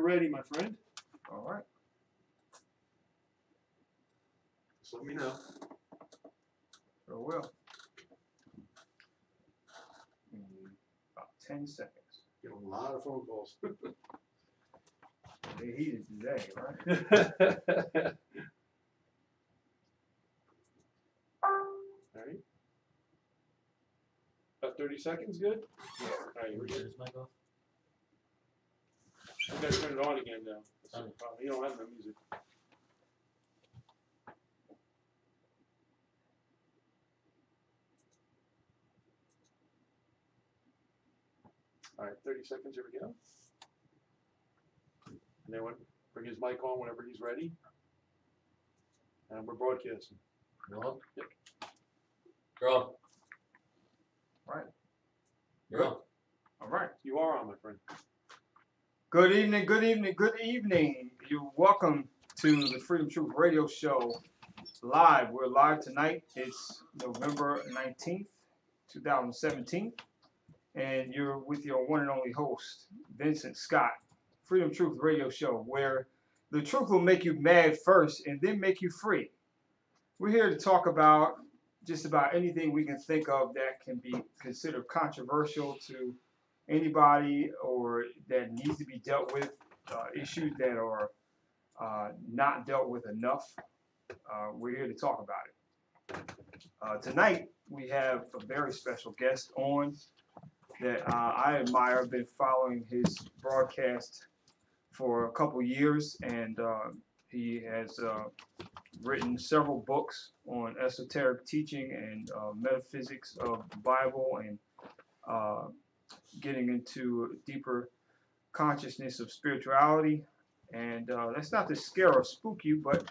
ready, my friend. All right. Just let me know. Sure will. In about 10 seconds. Get a lot of phone calls. They heated today, right? All right. About 30 seconds, good? Yeah. All right, we're good. Is mic off? We gotta turn it on again now. That's Okay. the problem. You don't have no music. All right, 30 seconds, here we go. And then bring his mic on whenever he's ready. And we're broadcasting. You're on? Yep. You're on. Right. You're on. All right. You are on, my friend. Good evening, good evening, good evening. You're welcome to the Freedom Truth Radio Show live. We're live tonight. It's November 19th, 2017. And you're with your one and only host, Vincent Scott. Freedom Truth Radio Show, where the truth will make you mad first and then make you free. We're here to talk about just about anything we can think of that can be considered controversial to anybody or that needs to be dealt with, issues that are not dealt with enough. We're here to talk about it. Tonight, we have a very special guest on that I admire. I've been following his broadcast for a couple years, and he has written several books on esoteric teaching and metaphysics of the Bible and getting into deeper consciousness of spirituality. And that's not to scare or spook you, but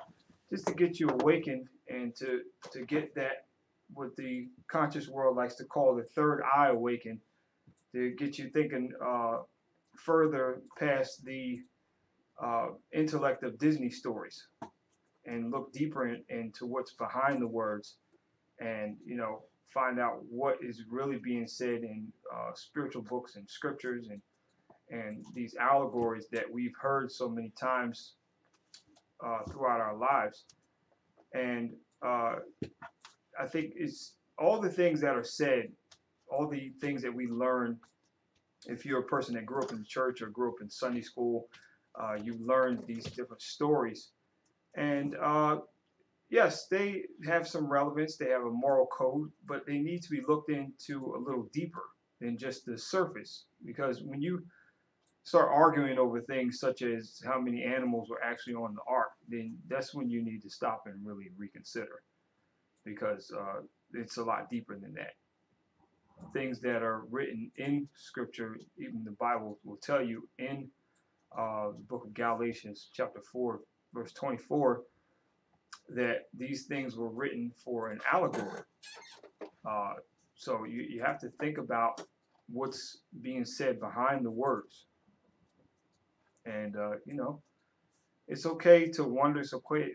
just to get you awakened and to get that, what the conscious world likes to call the third eye awakened, to get you thinking further past the intellect of Disney stories and look deeper into what's behind the words, and find out what is really being said in spiritual books and scriptures and these allegories that we've heard so many times throughout our lives. And I think it's all the things that are said, all the things that we learn. If you're a person that grew up in church or grew up in Sunday school, you learned these different stories. And yes, they have some relevance. They have a moral code, but they need to be looked into a little deeper than just the surface. Because when you start arguing over things such as how many animals were actually on the ark, then that's when you need to stop and really reconsider. Because it's a lot deeper than that. Things that are written in Scripture, even the Bible will tell you in the book of Galatians, chapter 4, verse 24, that these things were written for an allegory. So you have to think about what's being said behind the words. And, it's okay to wonder. It's okay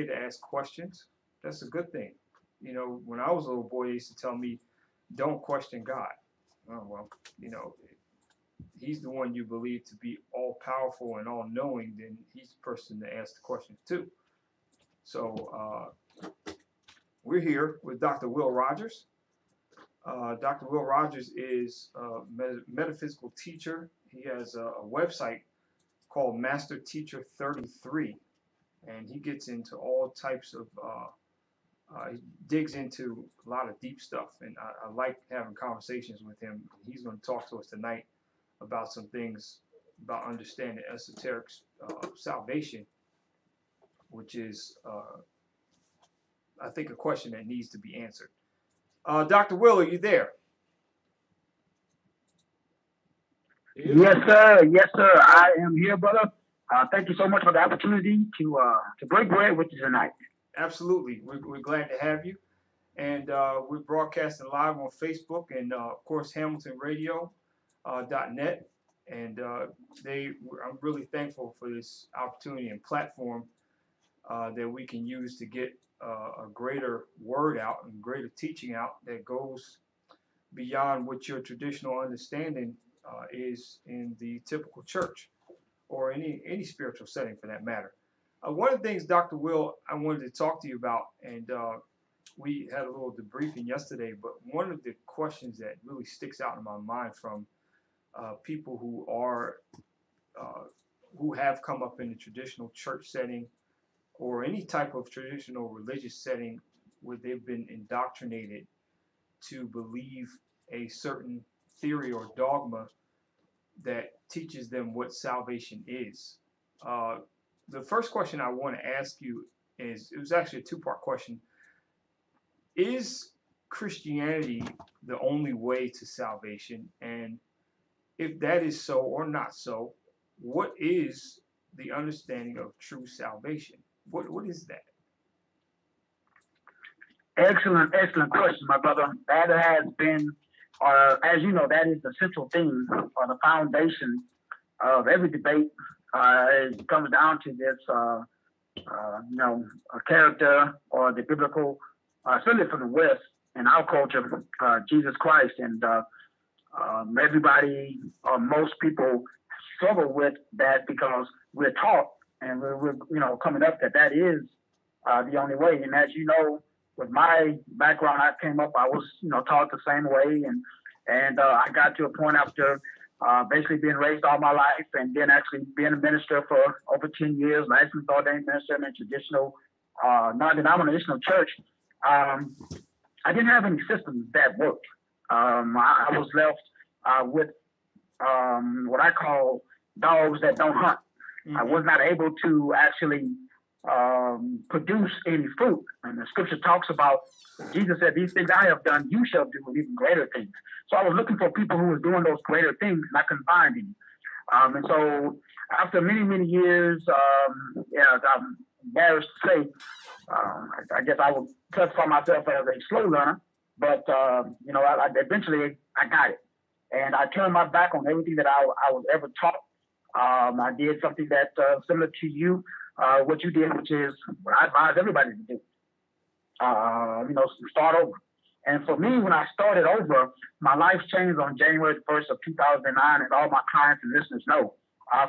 to ask questions. That's a good thing. When I was a little boy, they used to tell me, don't question God. Oh, well, he's the one you believe to be all powerful and all knowing, then he's the person to ask the questions too. So we're here with Dr. Will Rogers. Dr. Will Rogers is a metaphysical teacher. He has a website called Master Teacher 33, and he gets into all types of he digs into a lot of deep stuff, and I like having conversations with him. He's going to talk to us tonight about some things about understanding esoteric salvation, which is, I think, a question that needs to be answered. Dr. Will, are you there? Yes, sir. Yes, sir. I am here, brother. Thank you so much for the opportunity to break bread with you tonight. Absolutely. We're glad to have you. And we're broadcasting live on Facebook and, of course, HamiltonRadio.net. And I'm really thankful for this opportunity and platform that we can use to get a greater word out and greater teaching out that goes beyond what your traditional understanding is in the typical church or any spiritual setting for that matter. One of the things, Dr. Will, I wanted to talk to you about, and we had a little debriefing yesterday, but one of the questions that really sticks out in my mind from people who have come up in the traditional church setting or any type of traditional religious setting where they've been indoctrinated to believe a certain theory or dogma that teaches them what salvation is. The first question I want to ask you is, it was actually a two-part question. Is Christianity the only way to salvation? And if that is so or not so, what is the understanding of true salvation? What is that? Excellent question, my brother. That has been, as you know, that is the central theme or the foundation of every debate. It comes down to this, a character or the biblical, certainly from the West in our culture, Jesus Christ. And everybody, or most people, struggle with that because we're taught and we're coming up that is the only way. And as you know, with my background, I came up, I was taught the same way, and I got to a point after basically being raised all my life, and then actually being a minister for over 10 years, licensed ordained minister in a traditional non-denominational church. I didn't have any systems that worked. I was left with what I call dogs that don't hunt. Mm-hmm. I was not able to actually produce any fruit. And the scripture talks about, Jesus said, these things I have done, you shall do even greater things. So I was looking for people who were doing those greater things, and I couldn't find any. And so after many, many years, I'm embarrassed to say, I guess I would classify myself as a slow learner, but, eventually I got it. And I turned my back on everything that I was ever taught. I did something that similar to you, what you did, which is what I advise everybody to do. Start over. And for me, when I started over, my life changed on January 1st of 2009, and all my clients and listeners know.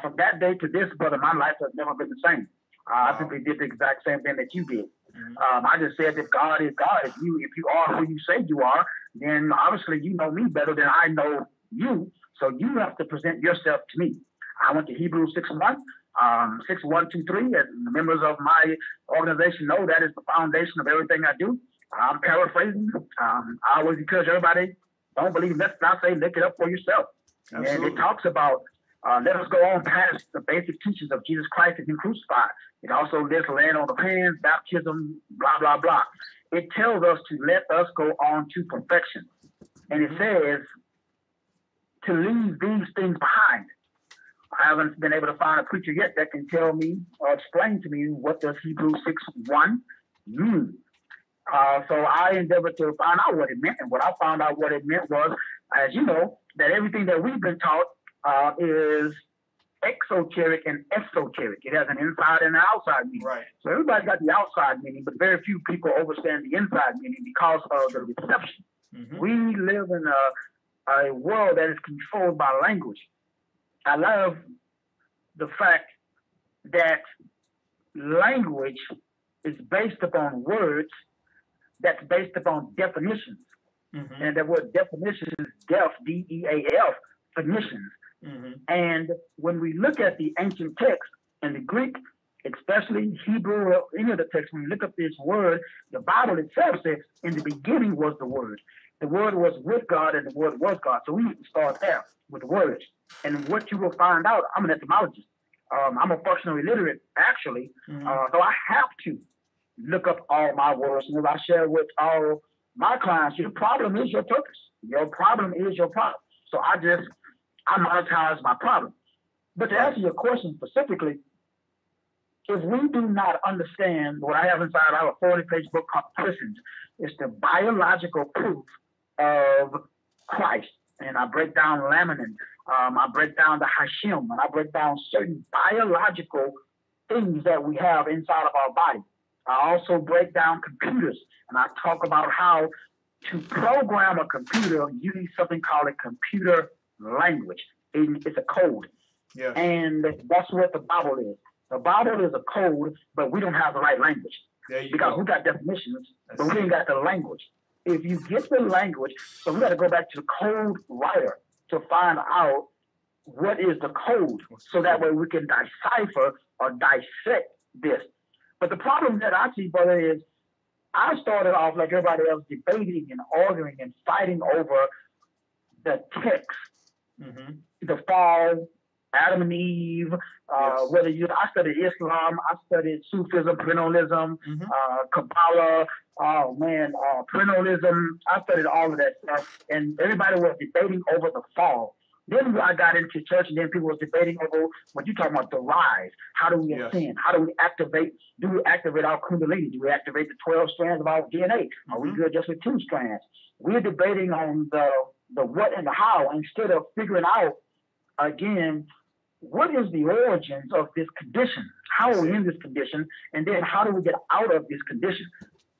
From that day to this, brother, my life has never been the same. I simply did the exact same thing that you did. Mm-hmm. I just said that God is God. If you are who you say you are, then obviously you know me better than I know you. So you have to present yourself to me. I went to Hebrews 6:1. 6:1-2-3, as the members of my organization know, that is the foundation of everything I do. I'm paraphrasing. I always encourage everybody, don't believe, let's not say, look it up for yourself. Absolutely. And it talks about, let us go on past the basic teachings of Jesus Christ and Him crucified. It also lists laying on of hands, baptism, blah, blah, blah. It tells us to let us go on to perfection. And it says to leave these things behind. I haven't been able to find a preacher yet that can tell me or explain to me what does Hebrews 6:1 mean. So I endeavored to find out what it meant, and what I found out what it meant was, as you know, that everything that we've been taught is exoteric and esoteric. It has an inside and an outside meaning. Right. So everybody got the outside meaning, but very few people understand the inside meaning because of the reception. Mm-hmm. We live in a world that is controlled by language. I love the fact that language is based upon words that's based upon definitions. Mm-hmm. And the word definition is def, D-E-A-F, definitions. Mm-hmm. And when we look at the ancient text in the Greek, especially Hebrew or any of the text, when you look up this word, the Bible itself says, in the beginning was the Word. The Word was with God and the Word was God. So we need to start there with words. And what you will find out, I'm an etymologist. I'm a functional illiterate, actually. Mm-hmm. So I have to look up all my words. And as I share with all my clients, your problem is your purpose. Your problem is your problem. So I monetize my problem. But to answer your question specifically, if we do not understand what I have inside, I have a 40-page book called Persons. It's the biological proof of Christ. And I break down laminin. I break down the Hashim, and I break down certain biological things that we have inside of our body. I also break down computers, and I talk about how to program a computer using something called a computer language. It's a code. Yes. And that's what the Bible is. The Bible is a code, but we don't have the right language. There you Because go. we got definitions, That's but we ain't got the language. If you get the language, so we got to go back to the code writer to find out what is the code, so that way we can decipher or dissect this. But the problem that I see, brother, is I started off like everybody else, debating and arguing and fighting over the text, the fall, Adam and Eve, Yes. I studied Islam, I studied Sufism, Prenalism, Kabbalah, Prenalism, I studied all of that stuff, and everybody was debating over the fall. Then I got into church, and then people were debating over what you're talking about, the rise. How do we ascend? How do we activate? Do we activate our Kundalini? Do we activate the 12 strands of our DNA? Are we good just with 2 strands? We're debating on the what and the how, instead of figuring out, again, what is the origins of this condition? How are we in this condition? And then how do we get out of this condition?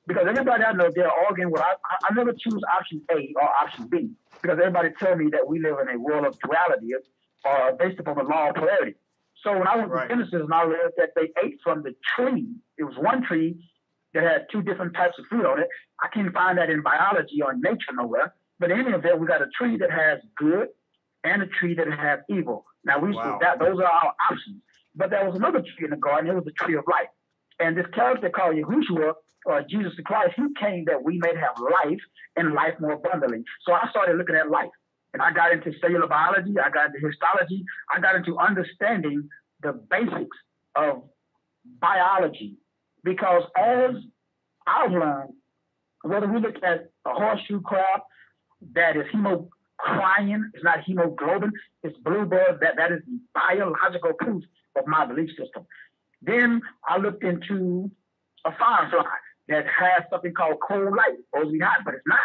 Because everybody I know, they're arguing, well, I never choose option A or option B, because everybody tell me that we live in a world of duality based upon the law of polarity. So when I went to Genesis and I read that they ate from the tree, it was one tree that had 2 different types of fruit on it. I can't find that in biology or in nature nowhere. But in any event, we got a tree that has good and a tree that has evil. Now, those are our options. But there was another tree in the garden. It was the tree of life. And this character called Yahushua, Jesus Christ, he came that we may have life and life more abundantly. So I started looking at life. And I got into cellular biology. I got into histology. I got into understanding the basics of biology. Because as I've learned, whether we look at a horseshoe crab that is hemocrying, it's not hemoglobin, it's blue blood, that is the biological proof of my belief system. Then I looked into a firefly that has something called cold light. It's supposed to be hot, but it's not.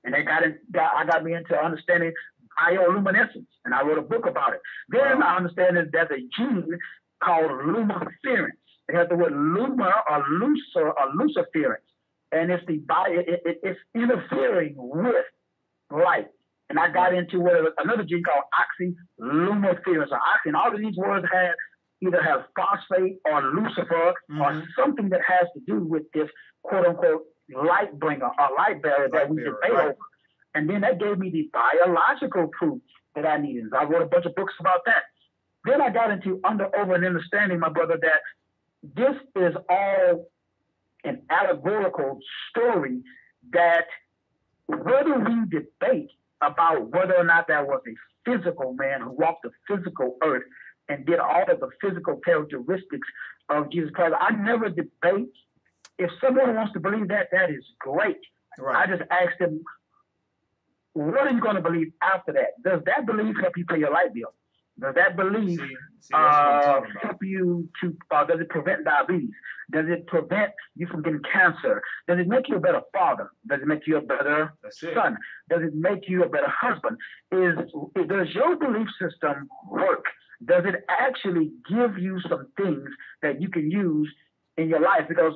And I got me into understanding bioluminescence, and I wrote a book about it. Then I understand that there's a gene called luminescence. It has the word luma or luciference, and it's interfering with light. And I got into another gene called oxylumiference or oxy. And all of these words either have phosphate or Lucifer or something that has to do with this quote unquote light bringer or light bearer that we debate over. And then that gave me the biological proof that I needed. I wrote a bunch of books about that. Then I got into over an understanding, my brother, that this is all an allegorical story, that whether we debate about whether or not there was a physical man who walked the physical earth and did all of the physical characteristics of Jesus Christ, I never debate. If someone wants to believe that, that is great. I just ask them, what are you going to believe after that? Does that belief help you pay your light bill? Does that belief help you does it prevent diabetes? Does it prevent you from getting cancer? Does it make you a better father? Does it make you a better son? Does it make you a better husband? Does your belief system work? Does it actually give you some things that you can use in your life? Because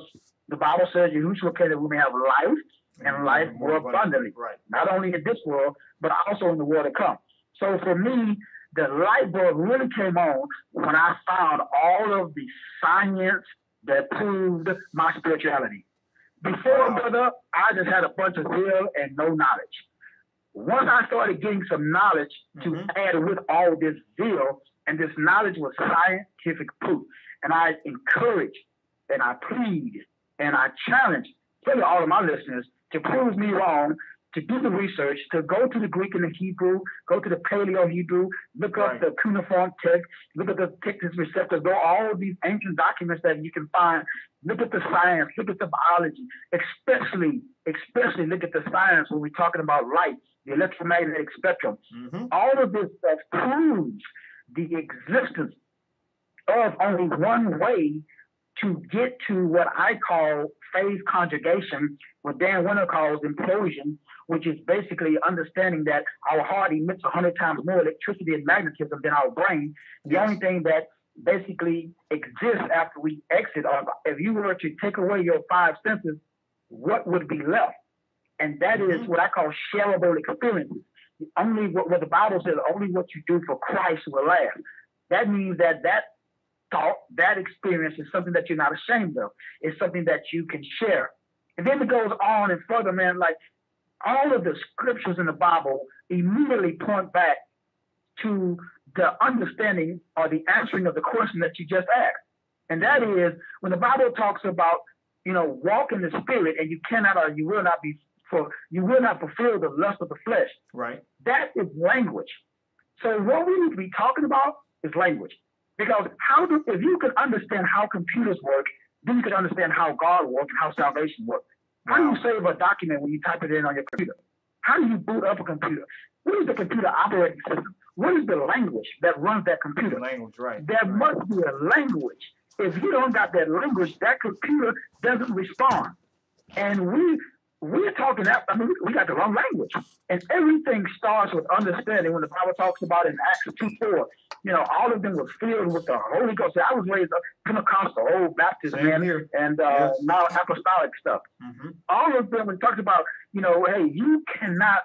the Bible says, Yahushua came that we may have life and life more abundantly. Not only in this world, but also in the world to come. So for me, the light bulb really came on when I found all of the science that proved my spirituality. Before, brother, I just had a bunch of zeal and no knowledge. Once I started getting some knowledge to add with all this zeal, and this knowledge was scientific proof, and I encourage and I plead and I challenge all of my listeners to prove me wrong, to do the research, to go to the Greek and the Hebrew, go to the Paleo-Hebrew, look up the cuneiform text, look at the Pictus Receptus, go all of these ancient documents that you can find, look at the science, look at the biology, especially look at the science when we're talking about light, the electromagnetic spectrum. All of this stuff proves the existence of only one way to get to what I call phase conjugation, what Dan Winter calls implosion, which is basically understanding that our heart emits 100 times more electricity and magnetism than our brain. The only thing that basically exists after we exit, or if you were to take away your 5 senses, what would be left? And that is what I call shareable experiences. Only what the Bible says, only what you do for Christ will last. that means that thought, that experience is something that you're not ashamed of. It's something that you can share. And then it goes on and further, man, like all of the scriptures in the Bible immediately point back to the understanding or the answering of the question that you just asked. And that is when the Bible talks about, walk in the spirit and you cannot or you will not fulfill the lust of the flesh. Right. That is language. So what we need to be talking about is language. Because if you can understand how computers work, then you can understand how God works and how salvation works. How do you save a document when you type it in on your computer? How do you boot up a computer? What is the computer operating system? What is the language that runs that computer? Language, right. There must be a language. If you don't got that language, that computer doesn't respond. And we're talking that, we got the wrong language. And everything starts with understanding. When the Bible talks about in Acts 2:4, all of them were filled with the Holy Ghost. I was raised up Pentecostal, old Baptist, Same man, here. and Yes. now apostolic stuff. Mm-hmm. All of them, when it talks about, hey, you cannot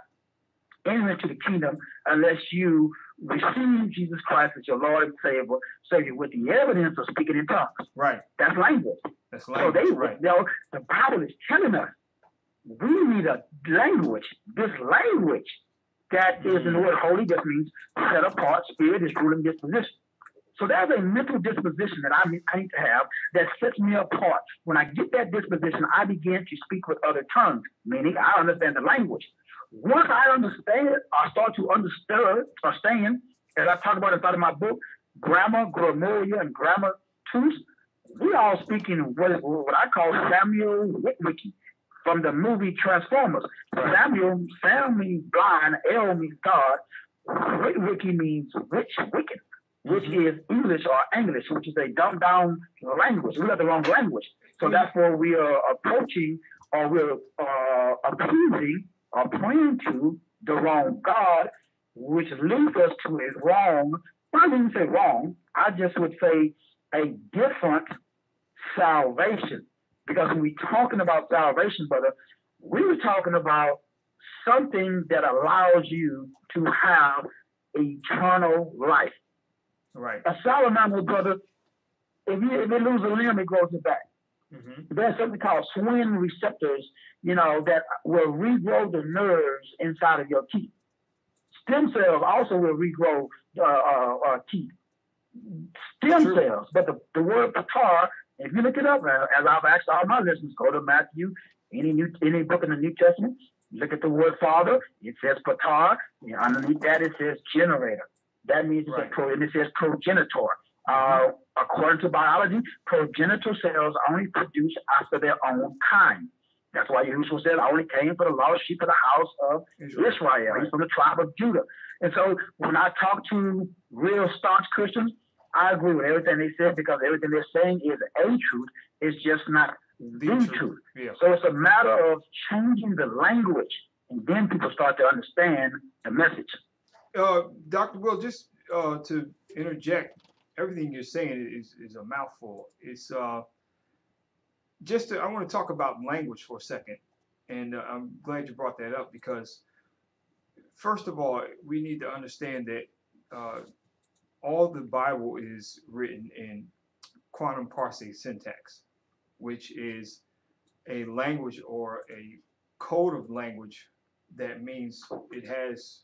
enter into the kingdom unless you receive Jesus Christ as your Lord and Savior with the evidence of speaking in tongues. Right. That's language. That's So language. Right. the Bible is telling us we need a language. This language that is in the word holy just means set apart. Spirit is ruling disposition. So there's a mental disposition that I need to have that sets me apart. When I get that disposition, I begin to speak with other tongues, meaning I understand the language. Once I understand it, I start to understand, as I talk about inside of my book, grammar, grammaria, and grammatus. We all speak in what I call Samuel Witwicky from the movie Transformers. Sam means blind, El means God, Witwicky means wicked, which is English or English, which is a dumbed down language. We have the wrong language. So therefore we are approaching or we're appeasing or praying to the wrong God, which leads us to a wrong, I didn't say wrong, I just would say a different salvation. Because when we're talking about salvation, brother, we were talking about something that allows you to have eternal life. Right. A salamander, brother, if it lose a limb, it grows it back. Mm-hmm. There's something called swing receptors, that will regrow the nerves inside of your teeth. Stem cells also will regrow teeth. Stem cells, but the word patar, if you look it up, as I've asked all my listeners, go to Matthew, any book in the New Testament, look at the word father, it says patar, underneath that it says generator. That means and it says progenitor. According to biology, progenitor cells only produce after their own kind. That's why Yahushua said, I only came for the lost sheep of the house of Israel. He's from the tribe of Judah. And so when I talk to real staunch Christians, I agree with everything they said because everything they're saying is a truth. It's just not the truth. Yeah. So it's a matter of changing the language, and then people start to understand the message. Dr. Will, just to interject, everything you're saying is a mouthful. It's I want to talk about language for a second, and I'm glad you brought that up because, first of all, we need to understand that all the Bible is written in quantum parsec syntax, which is a language or a code of language that means it has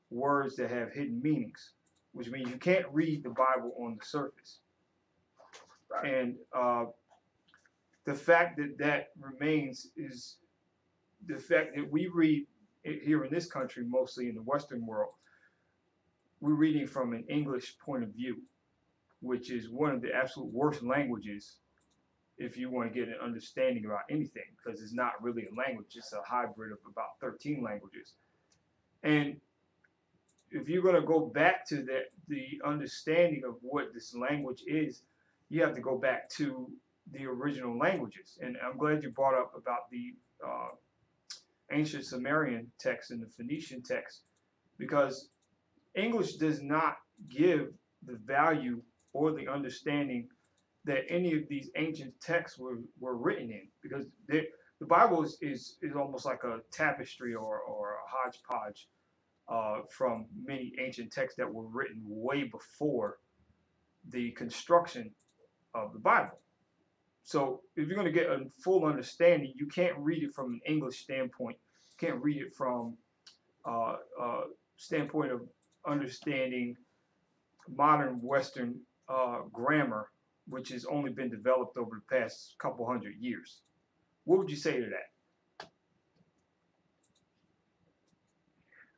words that have hidden meanings, which means you can't read the Bible on the surface. Right. And the fact that remains is the fact that we read here in this country, mostly in the Western world, we're reading from an English point of view, which is one of the absolute worst languages if you want to get an understanding about anything, because it's not really a language, it's a hybrid of about 13 languages. And if you're going to go back to the understanding of what this language is, you have to go back to the original languages. And I'm glad you brought up about the ancient Sumerian text and the Phoenician text, because English does not give the value or the understanding that any of these ancient texts were written in, because the Bible is almost like a tapestry or a hodgepodge from many ancient texts that were written way before the construction of the Bible. So if you're going to get a full understanding, you can't read it from an English standpoint. You can't read it from standpoint of understanding modern Western grammar, which has only been developed over the past couple hundred years. What would you say to that?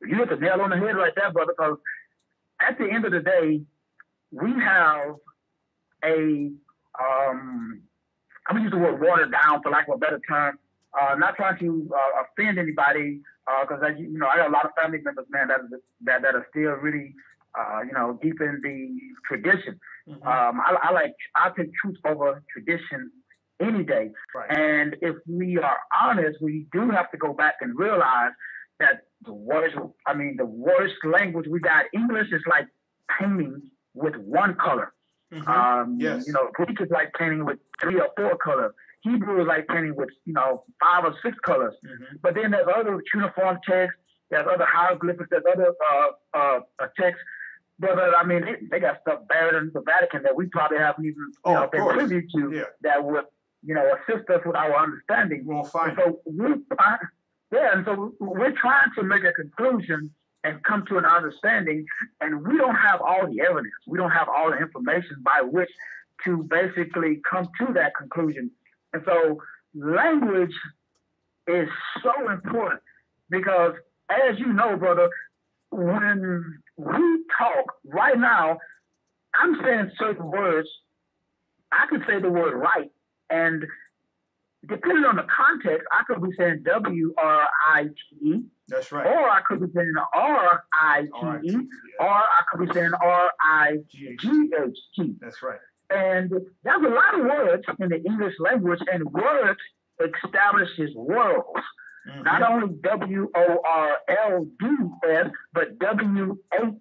You hit the nail on the head right there, brother, because at the end of the day, we have a, I'm going to use the word watered down for lack of a better term, not trying to offend anybody, because I got a lot of family members, man, that are still really, deep in the tradition. Mm-hmm. I take truth over tradition any day. Right. And if we are honest, we do have to go back and realize that the worst language we got, English is like painting with one color. Mm-hmm. Yes. Greek is like painting with 3 or 4 colors. Hebrew is like painting with, 5 or 6 colors. Mm-hmm. But then there's other cuneiform texts, there's other hieroglyphics, there's other texts. But they got stuff buried in the Vatican that we probably haven't even been privy to that would, assist us with our understanding. We won't find so we're trying to make a conclusion and come to an understanding, and we don't have all the evidence. We don't have all the information by which to basically come to that conclusion. And so language is so important because, as you know, brother, when we talk right now, I'm saying certain words. I could say the word right, and depending on the context, I could be saying W-R-I-T-E. That's right. Or I could be saying R-I-T-E. Or I could be saying R-I-G-H-T. That's right. And there's a lot of words in the English language, and words establishes worlds. Mm-hmm. Not only W-O-R-L-D-S, but W-H-I-R-L-S.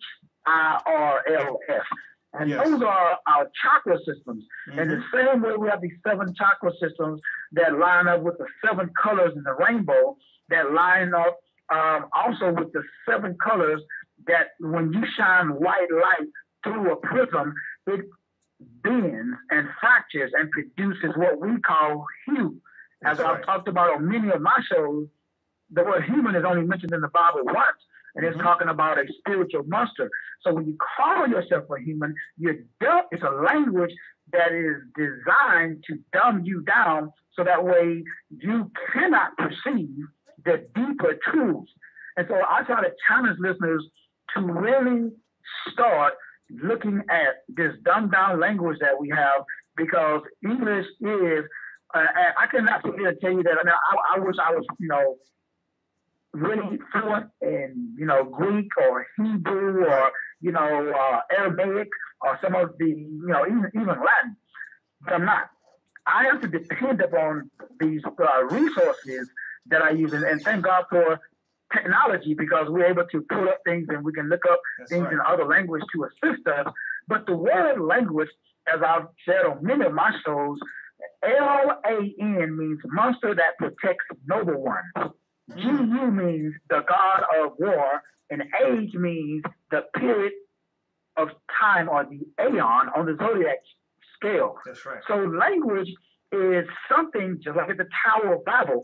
And those are our chakra systems. Mm-hmm. And the same way we have these 7 chakra systems that line up with the 7 colors in the rainbow, that line up also with the 7 colors that when you shine white light through a prism, it bends and fractures and produces what we call hue. As I've talked about on many of my shows, the word human is only mentioned in the Bible once. And it's talking about a spiritual monster. So when you call yourself a human, it's a language that is designed to dumb you down so that way you cannot perceive the deeper truths. And so I try to challenge listeners to really start looking at this dumbed down language that we have, because English is, I cannot sit here and tell you that. I wish I was, really fluent in, Greek or Hebrew or, Aramaic or some of the, even Latin. But I'm not. I have to depend upon these resources that I use, and thank God for technology, because we're able to pull up things and we can look up things in other language to assist us. But the word language, as I've said on many of my shows, L-A-N means monster that protects noble ones. G-U means the god of war, and age means the period of time, or the aeon on the zodiac scale. That's right. So language is something just like at the Tower of Babel.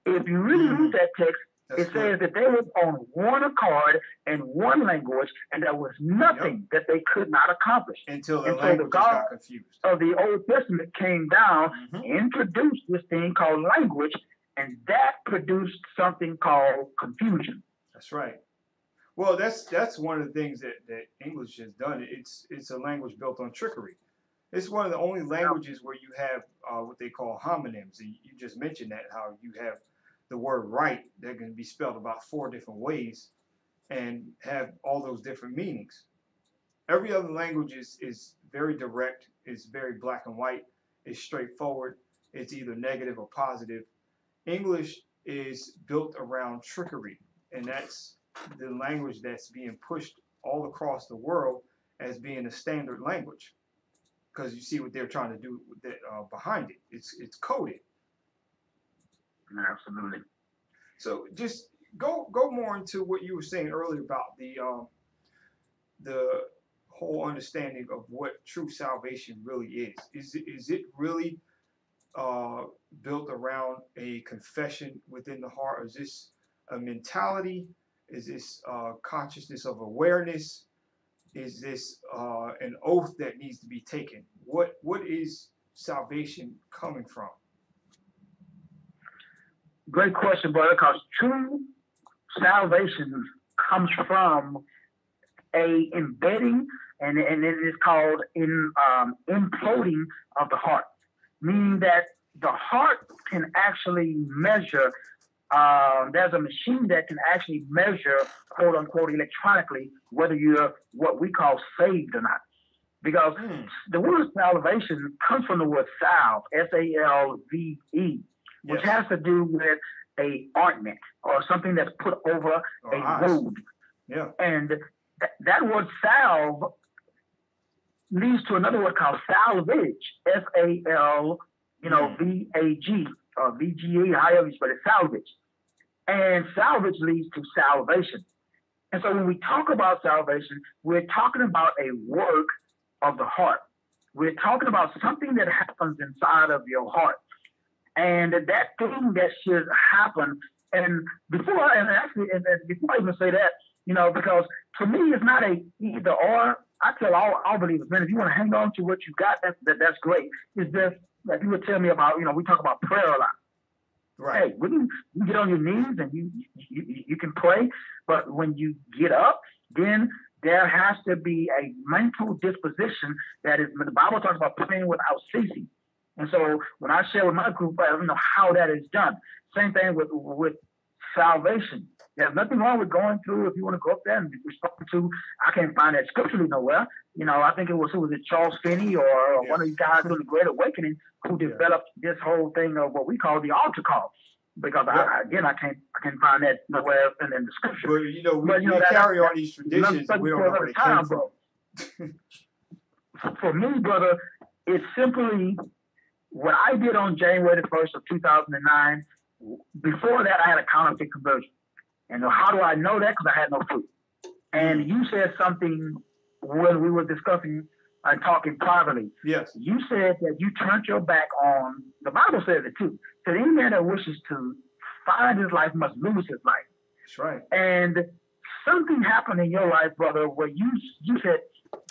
If you really read that text, it says that they were on one accord and one language, and there was nothing that they could not accomplish. Until the languages got confused. Of the Old Testament came down, introduced this thing called language, and that produced something called confusion. That's right. Well, that's one of the things that English has done. It's a language built on trickery. It's one of the only languages where you have what they call homonyms. And you just mentioned that, how you have the word right that can be spelled about 4 different ways and have all those different meanings. Every other language is very direct, it's very black and white, it's straightforward, it's either negative or positive. English is built around trickery, and that's the language that's being pushed all across the world as being a standard language, because you see what they're trying to do with that, behind it. It's coded. Absolutely. So just go more into what you were saying earlier about the whole understanding of what true salvation really is. Is it really built around a confession within the heart? Or is this a mentality? Is this consciousness of awareness? Is this an oath that needs to be taken? What is salvation coming from? Great question, brother, because true salvation comes from a embedding, and it is called imploding of the heart, meaning that the heart can actually measure. There's a machine that can actually measure, quote unquote, electronically, whether you're what we call saved or not. Because the word salvation comes from the word salve, S-A-L-V-E, which has to do with a ointment or something that's put over a wound. Yeah. And that word salve leads to another word called salvage, S-A-L, V-A-G, or V-G-E, however you spell it, salvage. And salvage leads to salvation. And so when we talk about salvation, we're talking about a work of the heart. We're talking about something that happens inside of your heart. And that thing that should happen, and before I even say that, because to me it's not a either or. I tell all believers, man, if you want to hang on to what you got, that's great. It's just like you would tell me about, we talk about prayer a lot. Right. Hey, you get on your knees and you can pray, but when you get up, then there has to be a mental disposition that is. The Bible talks about praying without ceasing. And so when I share with my group, I don't know how that is done. Same thing with salvation. There's nothing wrong with going through. If you want to go up there and be spoken to, I can't find that scripturally nowhere. I think it was Charles Finney or one of these guys doing the Great Awakening who developed this whole thing of what we call the altar call. Because I can't find that nowhere in the scripture. But we carry on these traditions. We don't know where they came from. For me, brother, it's simply what I did on January the 1st of 2009. Before that, I had a counterfeit conversion. And how do I know that? Because I had no proof. And you said something when we were discussing and talking privately. Yes. You said that you turned your back on, the Bible says it too, that any man that wishes to find his life must lose his life. That's right. And something happened in your life, brother, where you said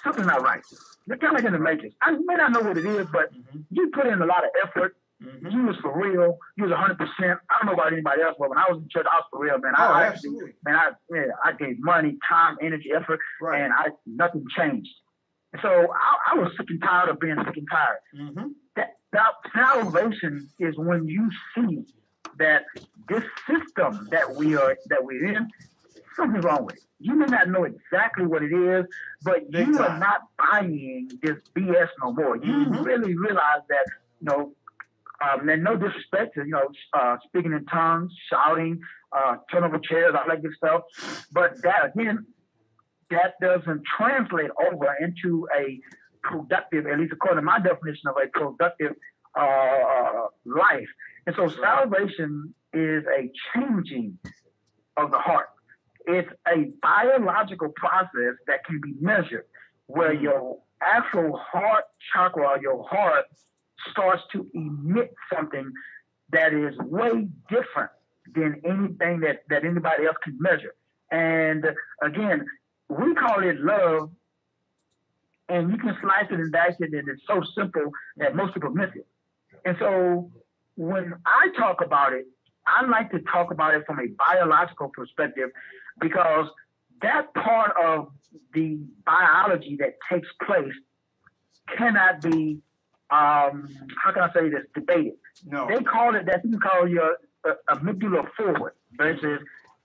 something's not right. You're kind of like in the matrix. I may not know what it is, but you put in a lot of effort. You was for real. You was 100%. I don't know about anybody else, but when I was in church, I was for real, man. Absolutely. I gave money, time, energy, effort, and nothing changed. So I was sick and tired of being sick and tired. That salvation is when you see that this system that we're in, something's wrong with it. You may not know exactly what it is, but you are not buying this BS no more. You really realize that, and no disrespect to, speaking in tongues, shouting, turn over chairs, all that good stuff. But that, again, that doesn't translate over into a productive, at least according to my definition of a productive life. And so salvation is a changing of the heart. It's a biological process that can be measured, where your actual heart chakra, your heart, starts to emit something that is way different than anything that anybody else can measure. And again, we call it love, and you can slice it and dice it, and it's so simple that most people miss it. And so when I talk about it, I like to talk about it from a biological perspective, because that part of the biology that takes place cannot be, how can I say this, debated. No. They call it, that you can call your amygdala forward versus,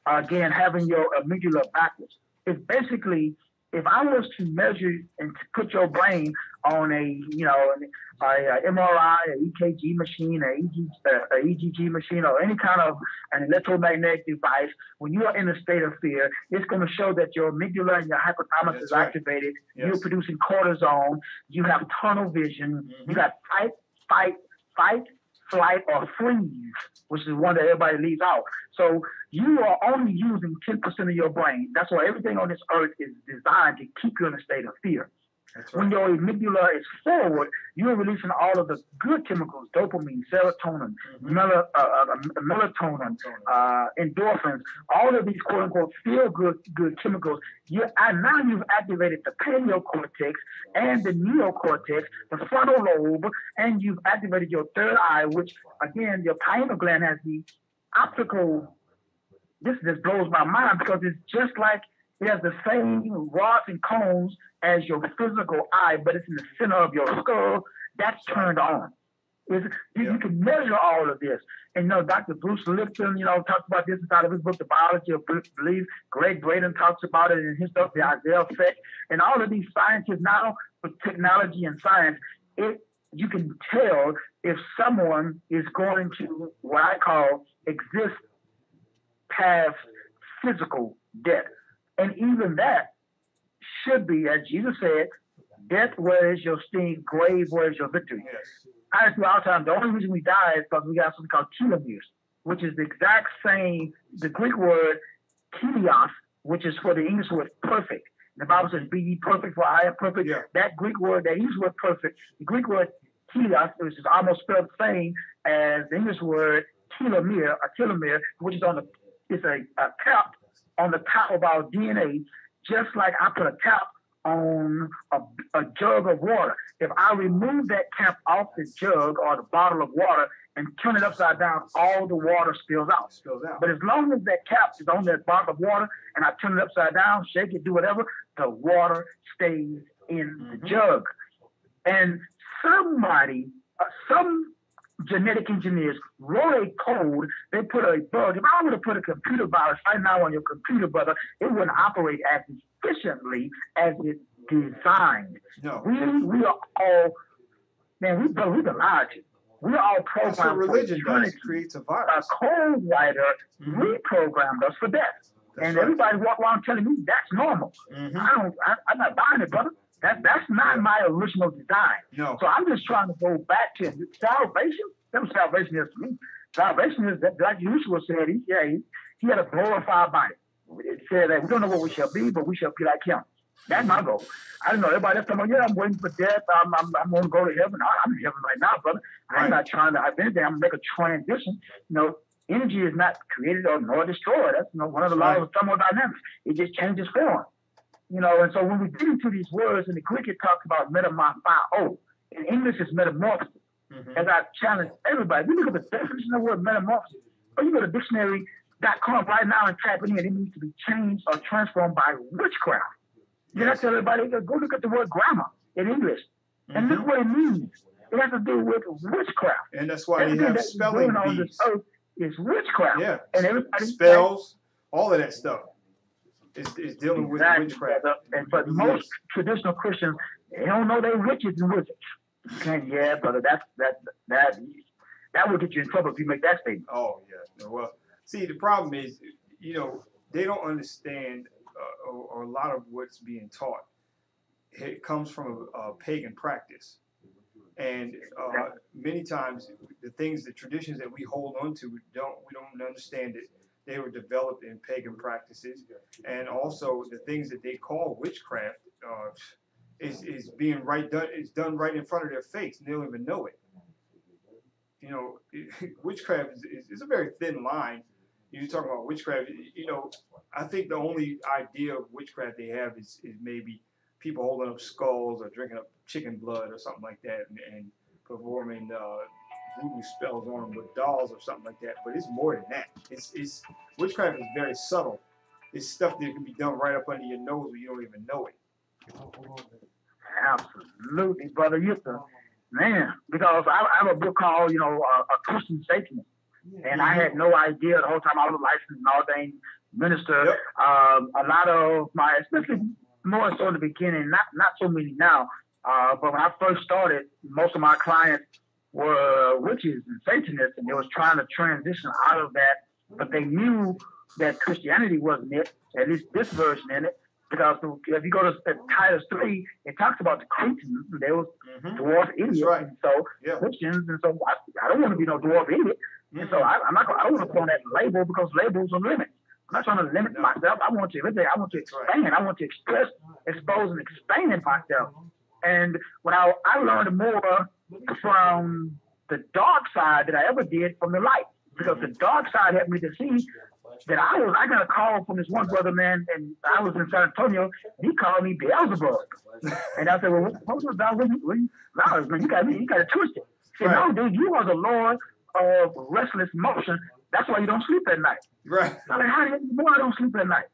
again, having your amygdala backwards. It's basically, if I was to measure and to put your brain on a MRI, an EKG machine, a EGG machine, or any kind of an electromagnetic device, when you are in a state of fear, it's going to show that your amygdala and your hypothalamus is activated. Yes. You're producing cortisol. You have tunnel vision. You got fight, flight, or freeze, which is one that everybody leaves out. So you are only using 10% of your brain. That's why everything on this earth is designed to keep you in a state of fear. That's When right. your amygdala is forward, you're releasing all of the good chemicals, dopamine, serotonin, melatonin, endorphins, all of these quote unquote feel good chemicals. Now you've activated the paleo cortex and the neocortex, the frontal lobe, and you've activated your third eye, which again, your pineal gland has the optical. This just blows my mind because it's just like it has the same rods and cones as your physical eye, but it's in the center of your skull. That's turned on. You can measure all of this. And Dr. Bruce Lipton, talks about this inside of his book, The Biology of Belief. Greg Braden talks about it in his stuff, The Isaiah Effect. And all of these scientists now, with technology and science, you can tell if someone is going to what I call exist past physical death. And even that should be, as Jesus said, death, where is your sting? Grave, where is your victory? Yes. I ask you all the time, the only reason we die is because we got something called telomeres, which is the exact same, the Greek word teleos, which is for the English word perfect. The Bible says, be ye perfect for I am perfect. Yeah. That Greek word, that English word perfect, the Greek word teleos, which is almost spelled the same as the English word telomere, which is it's a cap on the top of our DNA, just like I put a cap on a jug of water. If I remove that cap off the jug or the bottle of water and turn it upside down, all the water spills out. But as long as that cap is on that bottle of water and I turn it upside down, shake it, do whatever, the water stays in the jug. And some genetic engineers wrote a code. They put a bug. If I were to put a computer virus right now on your computer, brother, it wouldn't operate as efficiently as it's designed. No. We are all, man, we've been lied to. We are all That's what programmed for religion does. eternity. It creates a A virus. code writer reprogrammed us for death. That's And right. everybody walk around telling me that's normal. Mhm. I'm not buying it, brother. That's not my original design. No. So I'm just trying to go back to salvation. That's what salvation is to me. Salvation is that, like Yeshua said, he had a glorified body. It said that we don't know what we shall be, but we shall be like him. That's my goal. I don't know. Everybody else talking about, I'm waiting for death. I'm going to go to heaven. I'm in heaven right now, brother. Right. I'm not trying to, if anything, I'm going to make a transition. Energy is not created or nor destroyed. That's one of the laws of thermodynamics. It just changes form. And so when we get into these words, in the Greek it talks about metamorpho. In English it's metamorphosis. As I challenge everybody, we look at the definition of the word metamorphosis. Or you go to dictionary.com right now and type it in. It needs to be changed or transformed by witchcraft. Then I tell everybody, go look at the word grammar in English and look what it means. It has to do with witchcraft. And that's why they Everything have that's spelling going on bees. this earth is witchcraft. Yeah. And everybody Spells, all of that stuff is dealing with witchcraft. But most traditional Christians, they don't know they're witches and wizards. Yeah, brother, that will get you in trouble if you make that statement. Oh, yeah. Well, see, the problem is, they don't understand or a lot of what's being taught. It comes from a pagan practice. And many times the traditions that we hold on to, we don't understand it. They were developed in pagan practices, and also the things that they call witchcraft is being done right in front of their face, and they don't even know it. Witchcraft is a very thin line. You talk about witchcraft. I think the only idea of witchcraft they have is maybe people holding up skulls or drinking up chicken blood or something like that, and performing voodoo spells on them with dolls or something like that. But it's more than that. It's witchcraft is very subtle. It's stuff that can be done right up under your nose where you don't even know it. Absolutely, brother. Man, because I have a book called, A Christian Satanist. And I had no idea the whole time I was a licensed and ordained minister. Yep. A lot of my, especially more so in the beginning, not so many now, but when I first started, most of my clients were witches and Satanists, and they was trying to transition out of that, but they knew that Christianity wasn't it, at least this version in it. Because if you go to Titus 3, it talks about the Cretans. They was dwarf idiots. right. And so Christians, and so I don't want to be no dwarf idiot. And so I don't want to put on that label because labels are limits. I'm not trying to limit myself. I want to expand. I want to express, expose, and expand myself. And when I learned more from the dark side than I ever did from the light, because the dark side helped me to see that I got a call from this one brother, man, and I was in San Antonio. He called me Beelzebub, and I said, "Well, what was that? No, man, you got it twisted." He said, "No, dude, you are the Lord of restless motion. That's why you don't sleep at night." Right. I'm like, "How do you know I don't sleep at night?"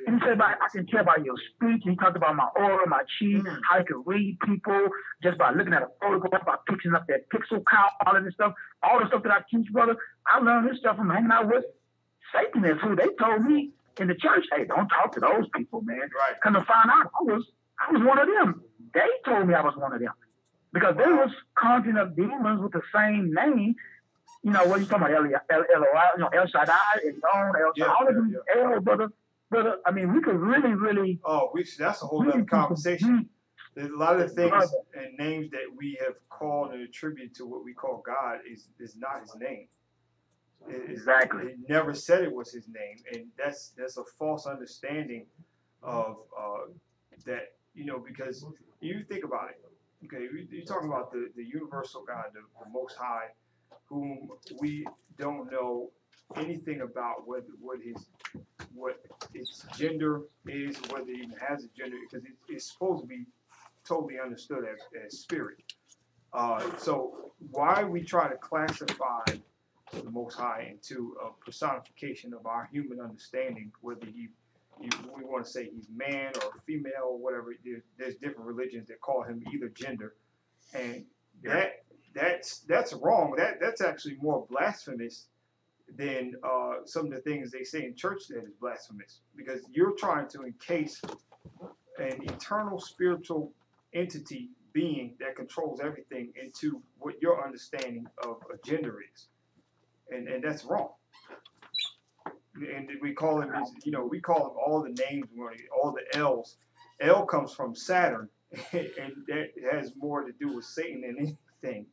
And he said, "I can tell by your speech." And he talked about my aura, my chi, how you can read people just by looking at a photograph, by picking up that pixel count, all of this stuff, all the stuff that I teach, brother. I learned this stuff from hanging out with Satanists who they told me in the church, "Hey, don't talk to those people, man." Right. Come to find out, I was one of them. They told me I was one of them because they was conjuring up demons with the same name. You know, what you talking about? El Shaddai, El Shaddai, all of them, El, brother. I mean, we could really. Oh, that's a whole other conversation. There's a lot of the things and names that we have called and attributed to what we call God is not his name. Exactly. He never said it was his name, and that's a false understanding of that. You know, because you think about it. Okay, you're talking about the universal God, the Most High, whom we don't know anything about what its gender is, whether it even has a gender, because it's supposed to be totally understood as spirit. So why we try to classify the Most High into a personification of our human understanding, whether we want to say he's man or female or whatever. There's different religions that call him either gender, and that's wrong. That's actually more blasphemous than some of the things they say in church that is blasphemous, because you're trying to encase an eternal spiritual entity being that controls everything into what your understanding of a gender is, and that's wrong. And we call him, we call him all the names, all the L's. L comes from Saturn, and that has more to do with Satan than anything.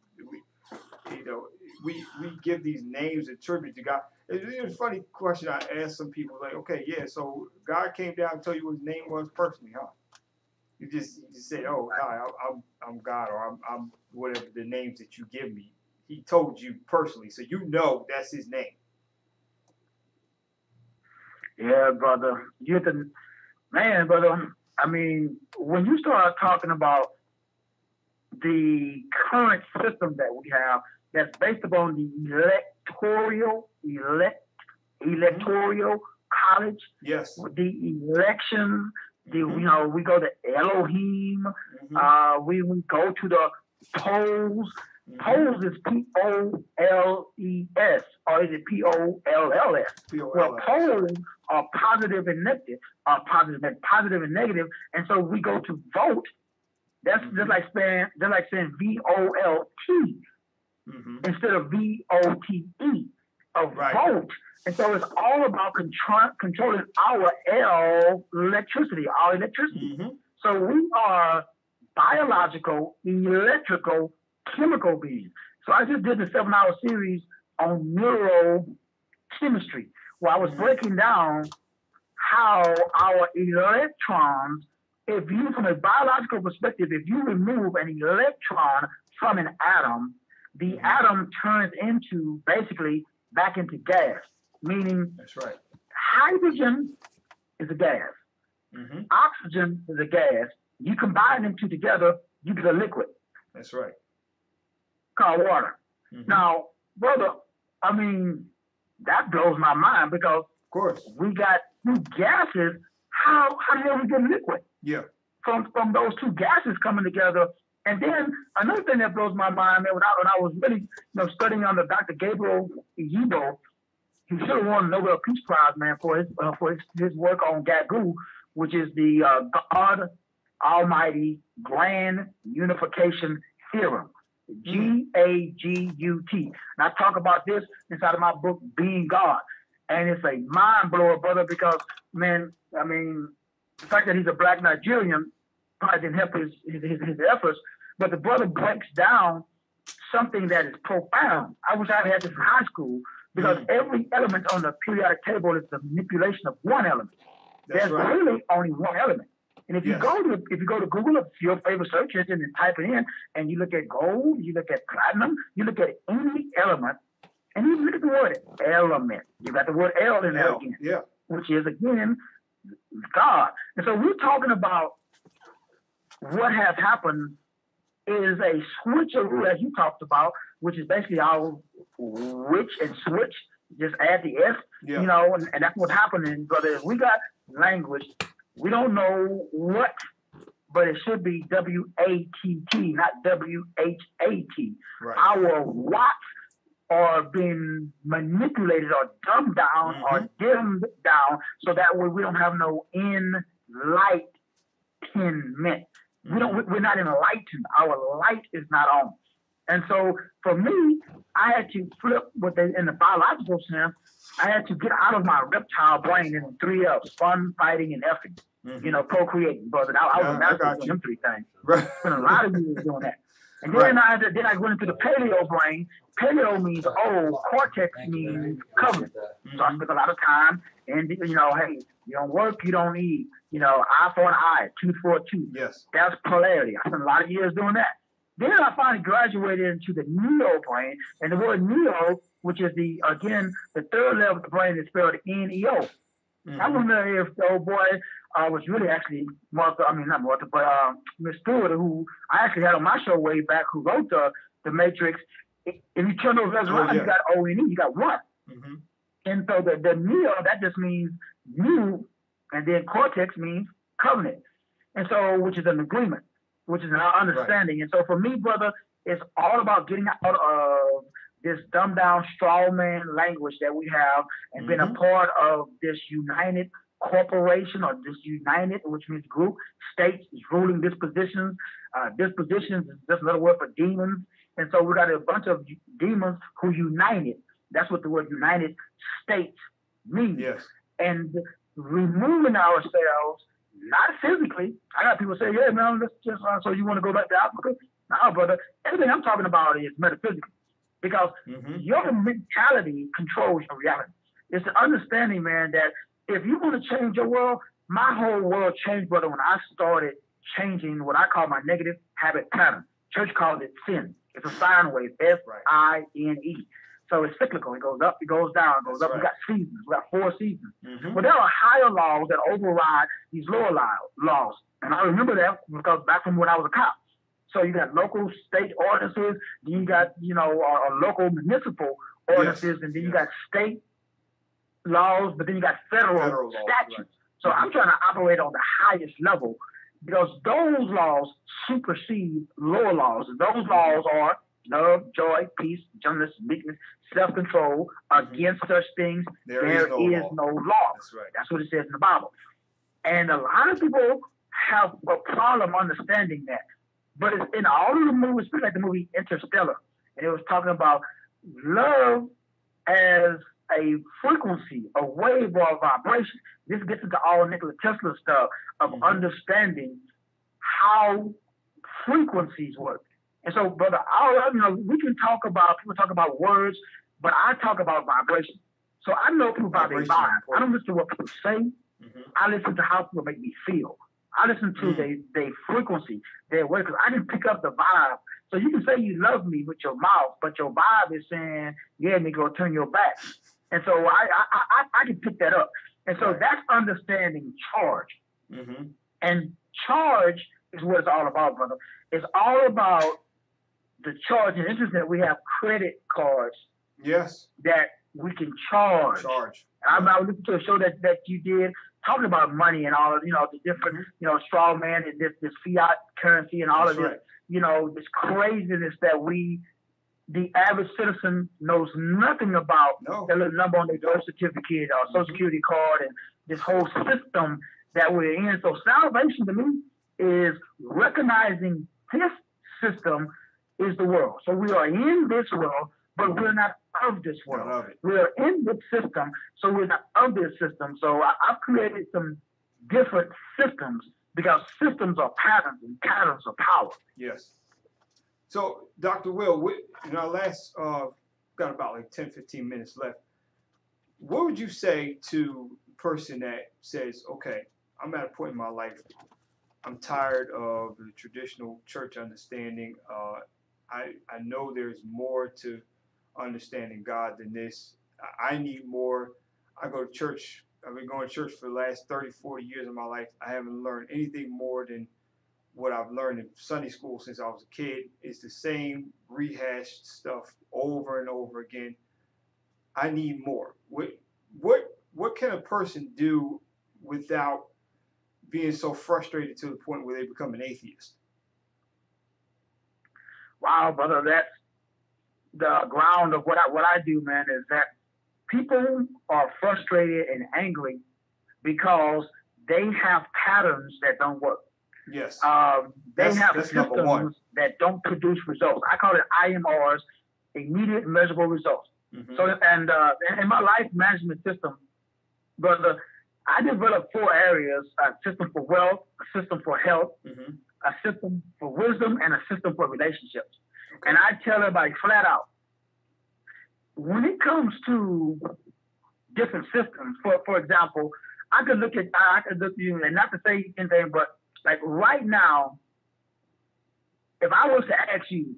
We give these names a tribute to God. It's a funny question I asked some people, like, okay, yeah, so God came down and told you what his name was personally, huh? You just said, "Oh, hi, I'm God," or I'm whatever the names that you give me. He told you personally, so you know that's his name. Yeah, brother. Brother. I mean, when you start talking about the current system that we have, that's based upon the electoral college. Yes. The election. We go to Elohim. We go to the polls. Polls is Polles, or is it Polls? Well, polls are positive and negative, positive and negative, and so we go to vote. That's just like saying VOLT instead of VOTE, vote. And so it's all about controlling our electricity. So we are biological, electrical, chemical beings. So I just did a 7-hour series on neurochemistry, where I was breaking down how our electrons, from a biological perspective, if you remove an electron from an atom, the atom turns basically back into gas, meaning that's right. Hydrogen is a gas. Oxygen is a gas. You combine them two together, you get a liquid. That's right. Called water. Now, brother, I mean, that blows my mind, because of course we got two gases. How the hell we get liquid? Yeah. From those two gases coming together. And then another thing that blows my mind, man, when I was really studying under Dr. Gabriel Yibo, he should have won the Nobel Peace Prize, man, for his work on GAGU, which is the God Almighty Grand Unification Theorem. GAGUT. And I talk about this inside of my book, Being God. And it's a mind blower, brother, because, man, I mean, the fact that he's a black Nigerian probably didn't help his efforts. But the brother breaks down something that is profound. I wish I had this in high school because every element on the periodic table is the manipulation of one element. There's really only one element. And if you go to Google, your favorite search engine, and type it in, and you look at gold, you look at platinum, you look at any element, and you look at the word element. You got the word L in there again, which is again God. And so we're talking about what has happened is a switcheroo, as you talked about, which is basically our witch and switch. Just add the S, you know, and that's what's happening, brother. We got language. We don't know what, but it should be W-A-T-T, not W-H-A-T. Right. Our watts are being manipulated or dumbed down or dimmed down so that way we don't have no enlightenment. We're not enlightened. Our light is not on. And so for me, I had to flip in the biological sense. I had to get out of my reptile brain in the 3 F's: fun, fighting, and effing. You know, procreating, brother. I was master doing them 3 things. Right. Spent a lot of years doing that. And then I went into the paleo brain. Paleo means old, cortex means covenant. So I spent a lot of time, and you know, hey, you don't work, you don't eat. You know, eye for an eye, tooth for a tooth. Yes. That's polarity. I spent a lot of years doing that. Then I finally graduated into the neo brain, and the word neo, which is the 3rd level of the brain, is spelled N-E-O. I wonder if the old boy was really actually Miss Stewart, who I actually had on my show way back, who wrote the Matrix. If you turn those letters around, you got O-N-E, you got one. And so the neo, that just means new, and then cortex means covenant. And so, which is an agreement, which is an understanding. And so for me, brother, it's all about getting out of this dumbed down straw man language that we have and being a part of this united corporation or this united, which means group, states, ruling dispositions. Dispositions is just another word for demons. And so we got a bunch of demons who united. That's what the word United States means. Yes. And removing ourselves, not physically. I got people say, yeah, man, let's just, so you want to go back to Africa? No, brother. Everything I'm talking about is metaphysical. Because your mentality controls your reality. It's the understanding, man, that if you want to change your world, my whole world changed, brother, when I started changing what I call my negative habit pattern. Church calls it sin. It's a sine wave, S-I-N-E. So it's cyclical. It goes up, it goes down, it goes up. We got seasons. We got 4 seasons. But there are higher laws that override these lower laws. And I remember that because back from when I was a cop. So you got local, state ordinances, then you got, you know, local municipal ordinances, and then you got state laws, but then you got federal statutes. Right. So I'm trying to operate on the highest level because those laws supersede lower laws. And those laws are love, joy, peace, gentleness, meekness, self-control. Against such things, there is no law. That's right. That's what it says in the Bible. And a lot of people have a problem understanding that. But it's in all of the movies, especially like the movie Interstellar, and it was talking about love as a frequency, a wave or a vibration. This gets into all Nikola Tesla stuff of understanding how frequencies work. And so, brother, we can talk about, people talk about words, but I talk about vibration. So I know people by their vibe. I don't listen to what people say. I listen to how people make me feel. I listen to their frequency, their way, because I didn't pick up the vibe. So you can say you love me with your mouth, but your vibe is saying, yeah, nigga, turn your back. And so I can pick that up. And so that's understanding charge. And charge is what it's all about, brother. It's all about the charge. And it's interesting that we have credit cards that we can charge. I was listening to a show that you did talking about money and all of, you know, the different, you know, straw man and this fiat currency and all of this, you know, this craziness that the average citizen knows nothing about. That little number on their birth certificate or social security card and this whole system that we're in. So salvation to me is recognizing this system is the world. So we are in this world, but we're not of this world. We are in this system, so we're not of this system. So I've created some different systems because systems are patterns and patterns are power. Yes. So, Dr. Will, in our last, got about like 10, 15 minutes left. What would you say to a person that says, okay, I'm at a point in my life, I'm tired of the traditional church understanding. I know there's more to understanding God than this. I need more. I go to church. I've been going to church for the last 30, 40 years of my life. I haven't learned anything more than what I've learned in Sunday school since I was a kid. It's the same rehashed stuff over and over again. I need more. What can a person do without being so frustrated to the point where they become an atheist? Wow, brother, that's the ground of what I do, man, is that people are frustrated and angry because they have patterns that don't work. Yes. They have that's number one. systems that don't produce results. I call it IMRs, immediate measurable results. Mm-hmm. So, and in my life management system, brother, I developed 4 areas: a system for wealth, a system for health, Mm-hmm. a system for wisdom, and a system for relationships. Okay. And I tell everybody flat out, when it comes to different systems, for example, I could look at you, and not to say anything, but like right now, if I was to ask you,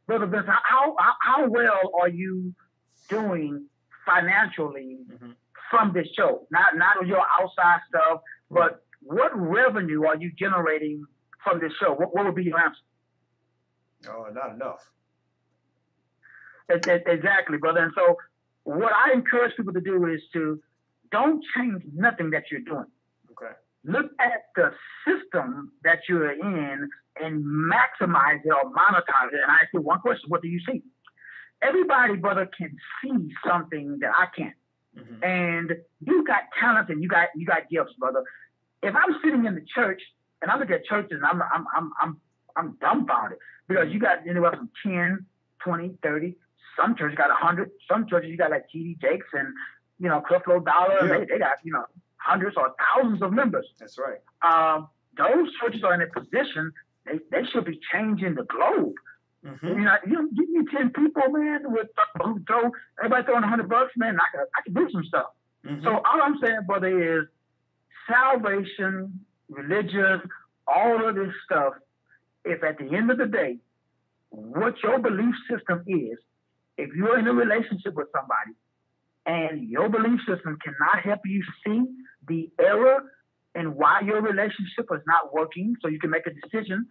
Brother Vince, how well are you doing financially Mm-hmm. from this show? Not your outside stuff, but what revenue are you generating from this show? What would be your answer? Oh, not enough. Exactly, brother. And so what I encourage people to do is to don't change nothing that you're doing. Okay. Look at the system that you're in and maximize it or monetize it. And I ask you one question: what do you see? Everybody, brother, can see something that I can't. Mm-hmm. And you got talent and you got gifts, brother. If I'm sitting in the church and I look at churches and I'm dumbfounded because you got anywhere from 10, 20, 30. Some churches got 100. Some churches you got like T.D. Jakes and Creflo Dollar. Yeah. They got hundreds or thousands of members. That's right. Those churches are in a position they should be changing the globe. Mm-hmm. Give me 10 people, man, with who throw everybody throwing $100, man. I can do some stuff. Mm-hmm. So all I'm saying, brother, is salvation, religion, all of this stuff. If at the end of the day, what your belief system is, if you're in a relationship with somebody and your belief system cannot help you see the error and why your relationship is not working, so you can make a decision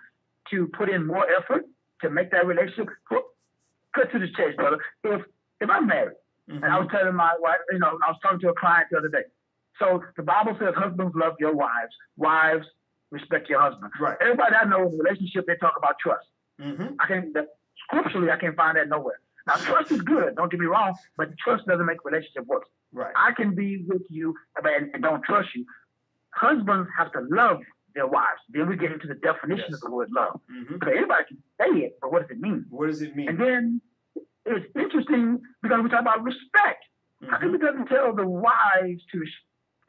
to put in more effort to make that relationship, cut to the chase, brother. If I'm married, Mm-hmm. and I was telling my wife, I was talking to a client the other day. So the Bible says, husbands, love your wives. Wives, respect your husband. Right. Everybody I know in a relationship, they talk about trust. Mm-hmm. Scripturally, I can't find that nowhere. Now, trust is good, don't get me wrong, but trust doesn't make a relationship work. Right. I can be with you and don't trust you. Husbands have to love their wives. Then we get into the definition Yes. of the word love. Mm-hmm. Because everybody can say it, but what does it mean? What does it mean? And then it's interesting because we talk about respect. How come Mm-hmm. it doesn't tell the wives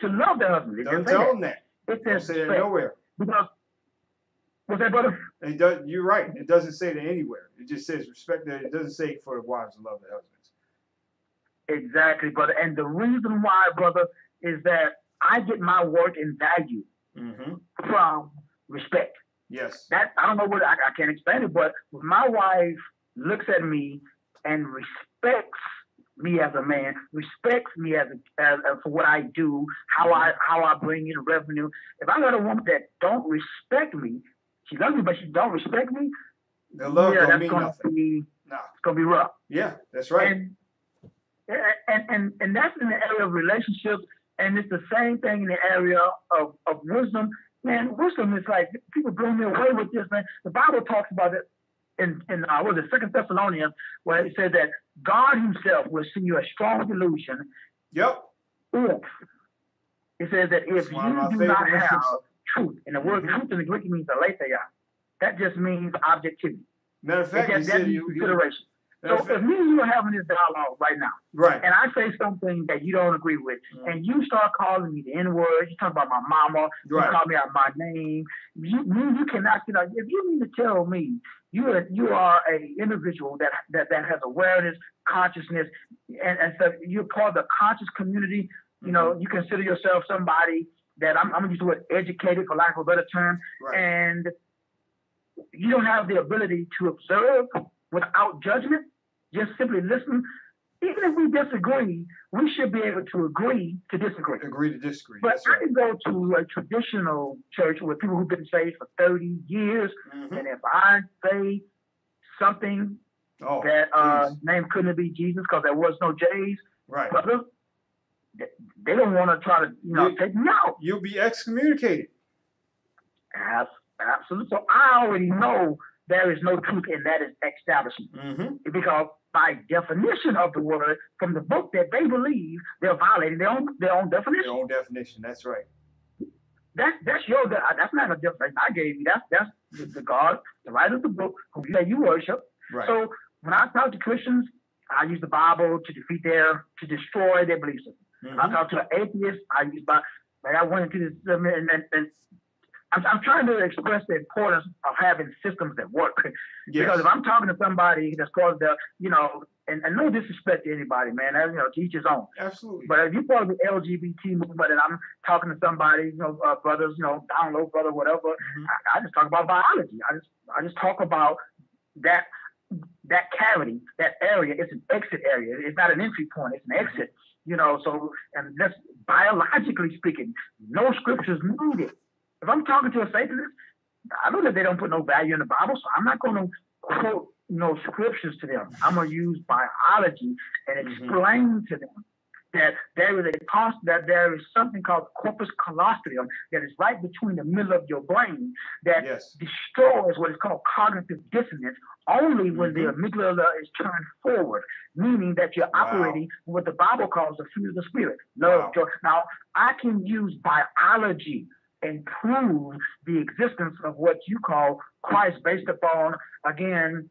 to love their husband? It Don't doesn't say tell that. them that. It Don't says say that respect. nowhere. Because, what's that, brother? You're right. It doesn't say that anywhere. It just says respect. That it doesn't say for the wives to love their husbands. Exactly, brother. And the reason why, brother, is that I get my work and value Mm-hmm. from respect. Yes. That I don't know what I can't explain it, but when my wife looks at me and respects me as a man, respects me as for what I do, how I bring in revenue. If I got a woman that don't respect me, she loves me, but she don't respect me. The love don't that's mean gonna nothing. be No. it's gonna be rough. Yeah, that's right. And that's in the area of relationships, and it's the same thing in the area of wisdom. Man, wisdom is like, people blow me away with this, man. The Bible talks about it in what is it, 2 Thessalonians, where it says that God himself will send you a strong delusion. Yep. If it says that if It's one of my you do not favorite have verses. truth, and the word Mhm. truth in the Greek means aletheia, that just means objectivity. Matter of fact, he That said means he consideration. So if me and you are having this dialogue right now, Right. and I say something that you don't agree with, and you start calling me the N-word, you talk about my mama, Right. you call me out my name, you cannot, if you mean to tell me you are a individual that has awareness, consciousness, and so you're part of the conscious community, you know, you consider yourself somebody that I'm going to use the word educated, for lack of a better term, Right. and you don't have the ability to observe without judgment, just simply listen. Even if we disagree, we should be able to agree to disagree. Agree to disagree. But That's I right. can go to a traditional church with people who've been saved for 30 years, and if I say something that name couldn't be Jesus because there was no J's, right. brother, they don't want to try to, take me out. You'll be excommunicated. Absolutely. So I already know there is no truth in that establishment. Because by definition of the word from the book that they believe, they're violating their own definition. Their own definition. That's right. That's not a definition I gave you. That's the God, the writer of the book, who you worship. Right. So when I talk to Christians, I use the Bible to destroy their belief system. I talk to an atheist, I use I went into this and I'm trying to express the importance of having systems that work. Yes. Because if I'm talking to somebody that's part of the, and no disrespect to anybody, man, to each his own. Absolutely. But if you're part of the LGBT movement and I'm talking to somebody, brothers, down low brother, whatever, I just talk about biology. I just talk about that cavity, that area. It's an exit area. It's not an entry point. It's an exit. So, and that's biologically speaking, no scriptures needed. If I'm talking to a Satanist, I know that they don't put no value in the Bible, so I'm not going to quote no scriptures to them. I'm going to use biology and explain to them that there is something called corpus callosum that is right between the middle of your brain that destroys what is called cognitive dissonance only when the amygdala is turned forward, meaning that you're operating what the Bible calls the fruit of the Spirit, love, joy. Now, I can use biology and prove the existence of what you call Christ based upon, again,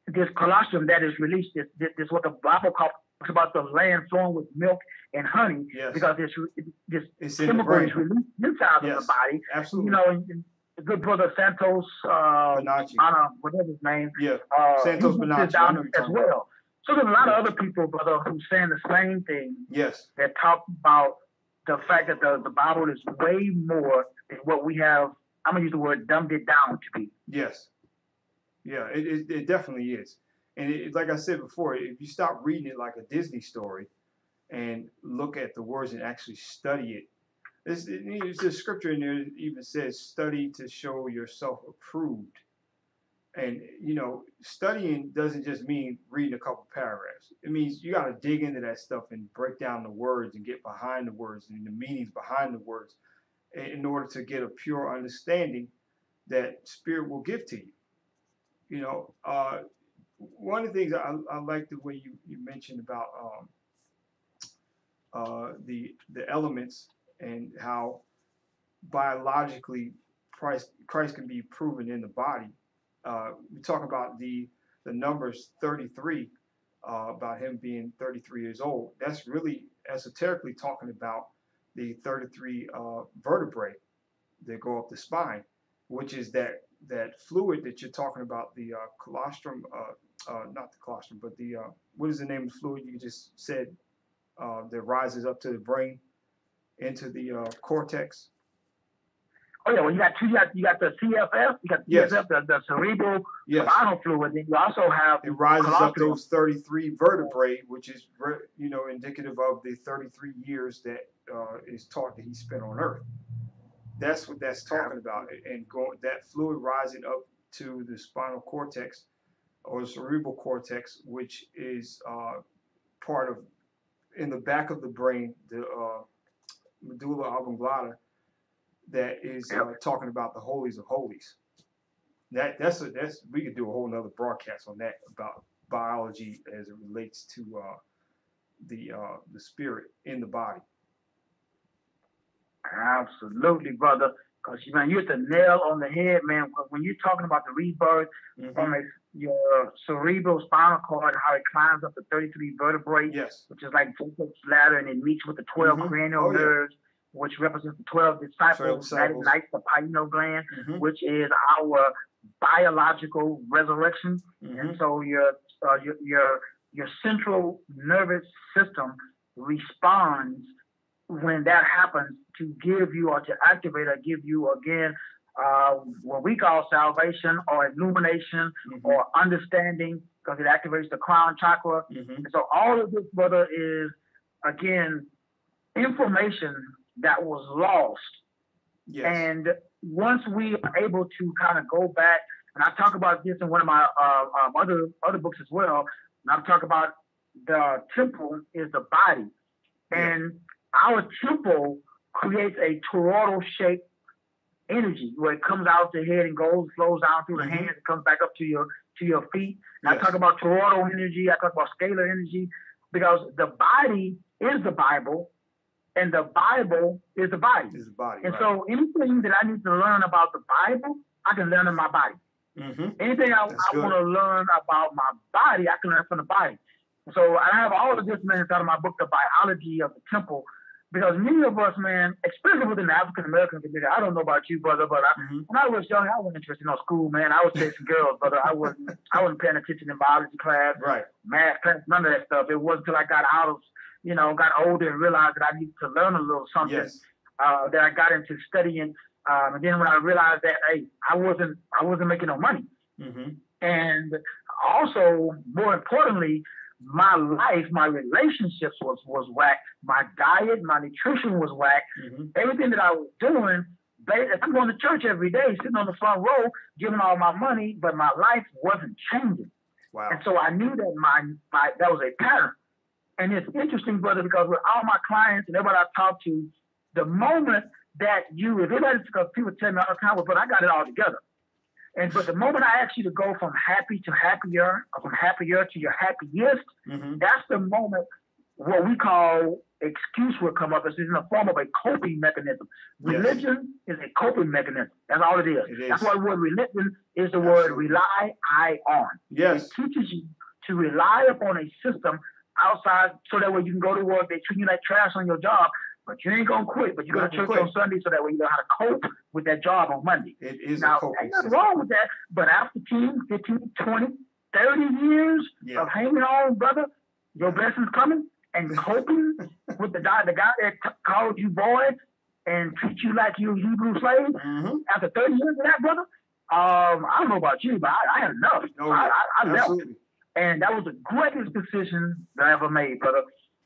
this colostrum that is released, this what the Bible talks about, the land flowing with milk and honey, because this chemical is released inside of the body. Absolutely. And the good brother Santos, Bonacci. whatever his name, Santos Bonacci, I know as well. So there's a lot of other people, brother, who's saying the same thing. Yes. That talk about the fact that the Bible is way more than what we have. I'm gonna use the word dumbed it down to be. Yes. Yeah, it definitely is. And like I said before, if you stop reading it like a Disney story and look at the words and actually study it, there's a scripture in there that even says, study to show yourself approved. And, studying doesn't just mean reading a couple paragraphs. It means you got to dig into that stuff and break down the words and get behind the words and the meanings behind the words in order to get a pure understanding that Spirit will give to you. One of the things I like the way you mentioned about the elements and how biologically Christ can be proven in the body. We talk about the numbers 33, about him being 33 years old. That's really esoterically talking about the 33 vertebrae that go up the spine, which is that fluid that you're talking about, the colostrum, not the colostrum, but the what is the name of the fluid you just said that rises up to the brain into the cortex? Oh yeah, well you got the CFF, you got the CFF, the cerebral spinal fluid, and you also have it rises up those 33 vertebrae, which is indicative of the 33 years that is taught that he spent on Earth. That's what that's talking about, and that fluid rising up to the spinal cortex or the cerebral cortex, which is part of in the back of the brain, the medulla oblongata, that is talking about the holies of holies. That's we could do a whole nother broadcast on that about biology as it relates to the spirit in the body. Absolutely, brother. Because, man, you hit the nail on the head, man. Because when you're talking about the rebirth from your cerebral spinal cord, how it climbs up to 33 vertebrae, Yes. which is like Jacob's ladder, and it meets with the 12 cranial nerves, which represents the 12 disciples. That ignites the pineal gland, which is our biological resurrection. And so your central nervous system responds when that happens to give you or to activate or give you again what we call salvation or illumination or understanding, because it activates the crown chakra. And so all of this, brother, is again information that was lost. Yes. And once we are able to kind of go back, and I talk about this in one of my other books as well, and I'm talking about the temple is the body. And our temple creates a toroidal-shaped energy where it comes out the head and flows down through the hands and comes back up to your feet. And I talk about toroidal energy. I talk about scalar energy, because the body is the Bible, and the Bible is the body. And so anything that I need to learn about the Bible, I can learn in my body. Anything I want to learn about my body, I can learn from the body. So I have all of this, man, inside of my book, The Biology of the Temple, because many of us, man, especially within the African American community, I don't know about you, brother, but when I was young, I wasn't interested in school, man. I was chasing girls, brother. I wasn't paying attention in biology class, math class, none of that stuff. It wasn't until I got out of, got older and realized that I needed to learn a little something that I got into studying. And then when I realized that, hey, I wasn't making no money. And also, more importantly, my life, my relationships was whack. My diet, my nutrition was whack. Everything that I was doing, I'm going to church every day, sitting on the front row, giving all my money, but my life wasn't changing. And so I knew that that was a pattern. And it's interesting, brother, because with all my clients and everybody I talk to, the moment that because people tell me all the time, well, but I got it all together. But the moment I ask you to go from happy to happier, or from happier to your happiest, that's the moment what we call excuse will come up. It's in the form of a coping mechanism. Religion is a coping mechanism. That's all it is. That's why the word religion is the word rely on. It teaches you to rely upon a system outside, so that way you can go to work. They treat you like trash on your job, but you ain't gonna quit. But you go to church on Sunday, so that way you know how to cope with that job on Monday. It is now, a coping ain't nothing wrong with that. But after 10, 15, 20, 30 years of hanging on, brother, your blessing's coming. And coping with the guy that called you boy and treat you like you a Hebrew slave. After 30 years of that, brother, I don't know about you, but I had enough. I left. And that was the greatest decision that I ever made, brother,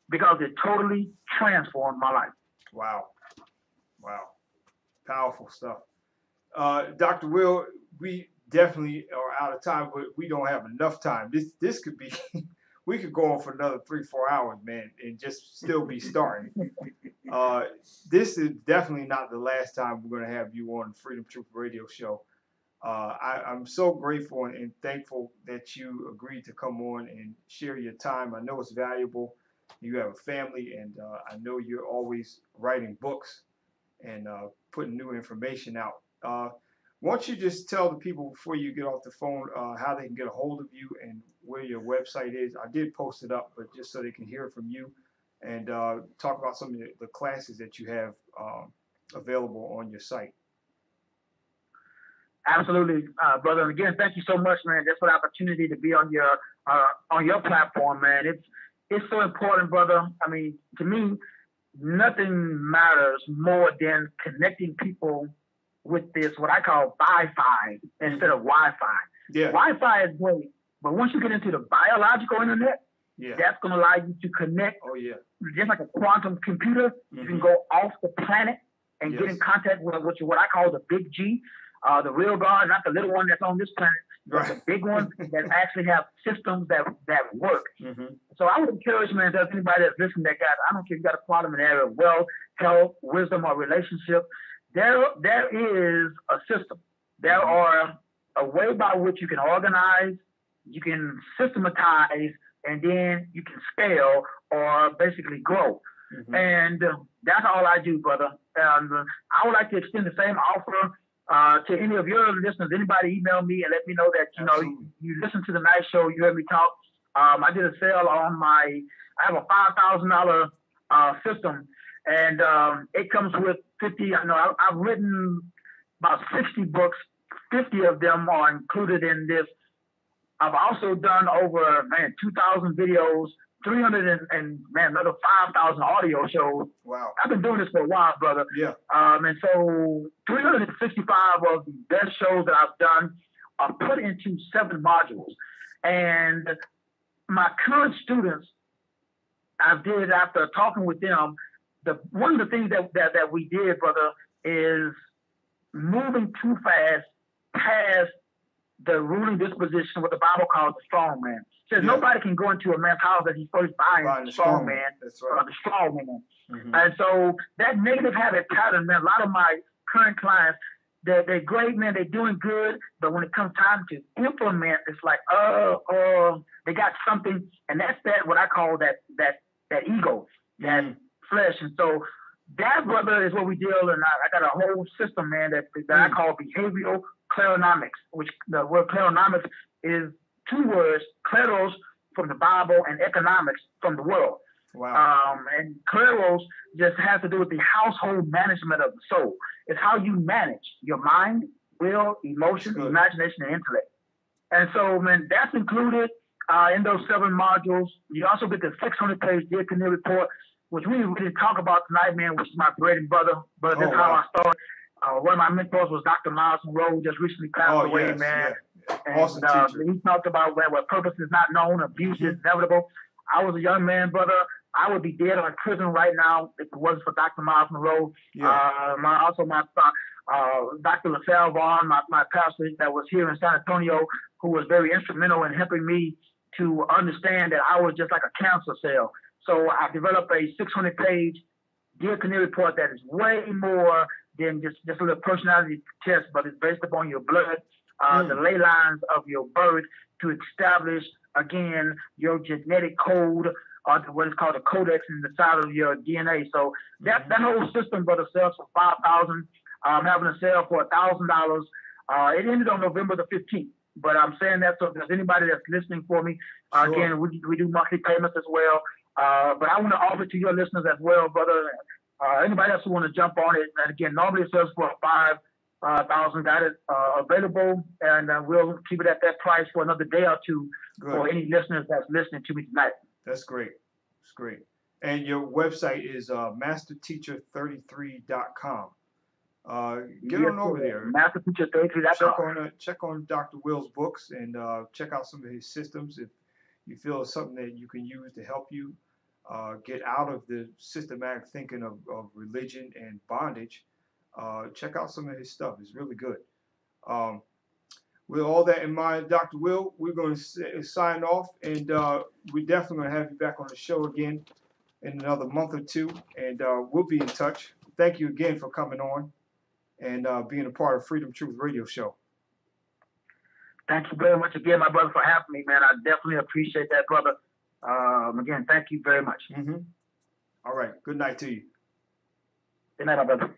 because it totally transformed my life. Wow. Powerful stuff. Dr. Will, we definitely are out of time, but we don't have enough time. This could be, we could go on for another 3-4 hours, man, and just still be starting. This is definitely not the last time we're going to have you on the Freedom Truth Radio Show. I'm so grateful and thankful that you agreed to come on and share your time. I know it's valuable. You have a family, and I know you're always writing books and putting new information out. Why don't you just tell the people before you get off the phone how they can get a hold of you and where your website is. I did post it up, but just so they can hear from you and talk about some of the classes that you have available on your site. Absolutely, brother. And again, thank you so much, man, just for the opportunity to be on your platform, man. It's so important, brother. I mean, to me, nothing matters more than connecting people with this, what I call Wi-Fi instead of Wi-Fi. Wi-Fi is great, but once you get into the biological internet, that's going to allow you to connect. Just like a quantum computer, you can go off the planet and get in contact with what I call the big G. The real God, not the little one that's on this planet, but the big one that actually have systems that work. So I would encourage, man, that anybody that's listening that got, I don't care if you got a problem in the area of wealth, health, wisdom, or relationship, there is a system. There are a way by which you can organize, you can systematize, and then you can scale or basically grow. And that's all I do, brother. And I would like to extend the same offer to any of your listeners. Anybody email me and let me know that, Absolutely. you listen to the night show, you heard me talk. I did a sale on I have a $5,000 system, and it comes with 50. I've written about 60 books. 50 of them are included in this. I've also done over 2,000 videos, 300 and another 5,000 audio shows. Wow. I've been doing this for a while, brother. Yeah. And so 365 of the best shows that I've done are put into 7 modules. And my current students, I did after talking with them, one of the things that we did, brother, is moving too fast past the ruling disposition, what the Bible calls the strong man. It says nobody can go into a man's house that he's first buying the strong man. That's Or right. the strong man. Mm-hmm. And so that negative habit pattern, man, a lot of my current clients, they're great, man, they're doing good, but when it comes time to implement, it's like, they got something, and that's what I call that ego, that flesh. And so that, brother, is what we deal, and I got a whole system, man, that I call behavioral claronomics, which the word claronomics is 2 words, kleros from the Bible and economics from the world. Wow. And kleros just has to do with the household management of the soul. It's how you manage your mind, will, emotion, imagination, and intellect. And so, man, that's included in those 7 modules. You also get the 600-page Dear Canoe report, which we didn't talk about tonight, man, which is my bread and butter. But that's how I started. One of my mentors was Dr. Miles Monroe, just recently passed away, man. Yeah. And, Awesome teacher. he talked about where purpose is not known, abuse is inevitable. I was a young man, brother. I would be dead or in prison right now if it wasn't for Dr. Miles Monroe. Yeah. My Dr. LaSalle Vaughn, my pastor that was here in San Antonio, who was very instrumental in helping me to understand that I was just like a cancer cell. So I developed a 600-page Dear Canoe report that is way more than just a little personality test, but it's based upon your blood, the ley lines of your birth to establish, again, your genetic code, or what is called a codex in the side of your DNA. So that whole system, brother, sells for $5,000. I'm having a sale for $1,000. It ended on November the 15th. But I'm saying that so if there's anybody that's listening for me, again, we do monthly payments as well. But I want to offer to your listeners as well, brother. Anybody else who want to jump on it, and again, normally it sells for $5,000. Got it available, and we'll keep it at that price for another day or two for any listeners that's listening to me tonight. That's great. That's great. And your website is masterteacher33.com. Get on over there. Masterteacher33.com. Check on Dr. Will's books and check out some of his systems. If you feel it's something that you can use to help you get out of the systematic thinking of religion and bondage, check out some of his stuff. It's really good. With all that in mind, Dr. Will, we're going to sign off, and we're definitely going to have you back on the show again in another month or 2, and we'll be in touch. Thank you again for coming on and being a part of Freedom Truth Radio Show. Thank you very much again, my brother, for having me, man. I definitely appreciate that, brother. Again, thank you very much. All right. Good night to you. Good night, my brother.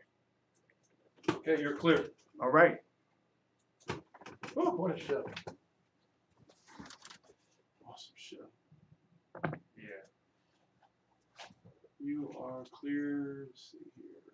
Okay, you're clear. All right. Oh, what a show. Awesome show. Yeah. You are clear. Let's see here.